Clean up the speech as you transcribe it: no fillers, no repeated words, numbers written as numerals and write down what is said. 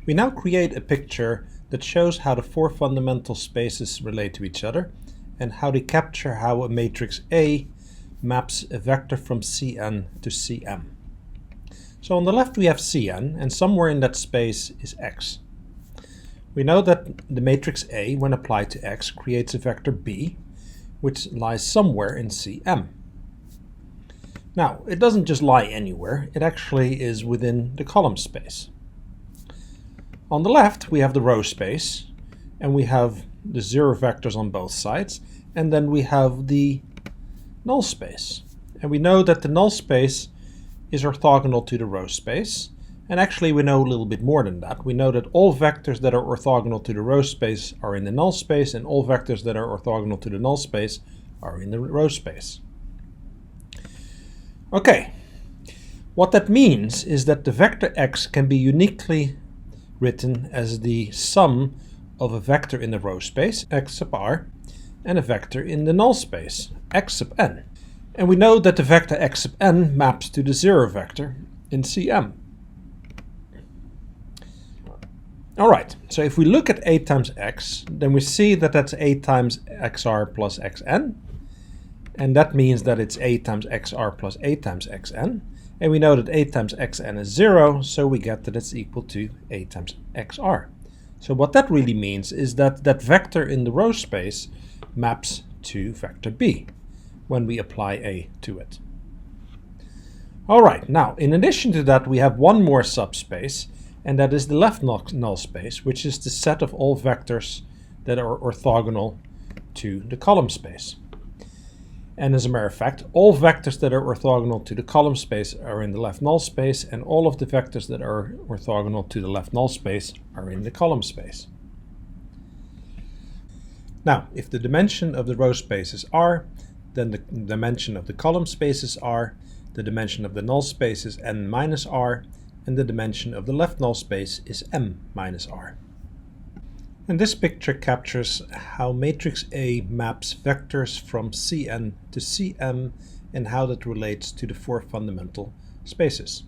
We now create a picture that shows how the four fundamental spaces relate to each other and how they capture how a matrix A maps a vector from Cn to Cm. So on the left we have Cn, and somewhere in that space is x. We know that the matrix A, when applied to x, creates a vector B, which lies somewhere in Cm. Now, it doesn't just lie anywhere, it actually is within the column space. On the left we have the row space, and we have the zero vectors on both sides, and then we have the null space. And we know that the null space is orthogonal to the row space, and actually we know a little bit more than that. We know that all vectors that are orthogonal to the row space are in the null space, and all vectors that are orthogonal to the null space are in the row space. Okay, what that means is that the vector x can be uniquely written as the sum of a vector in the row space, x sub r, and a vector in the null space, x sub n. And we know that the vector x sub n maps to the zero vector in Cm. Alright, so if we look at A times x, then we see that that's A times xr plus xn, and that means that it's A times xr plus A times xn, and we know that A times xn is 0, so we get that it's equal to A times xr. So what that really means is that that vector in the row space maps to vector B when we apply A to it. Alright, now in addition to that we have one more subspace, and that is the left null space, which is the set of all vectors that are orthogonal to the column space. And as a matter of fact, all vectors that are orthogonal to the column space are in the left null space, and all of the vectors that are orthogonal to the left null space are in the column space. Now, if the dimension of the row space is r, then the dimension of the column space is r, the dimension of the null space is n minus r, and the dimension of the left null space is m minus r. And this picture captures how matrix A maps vectors from Cn to Cm and how that relates to the four fundamental spaces.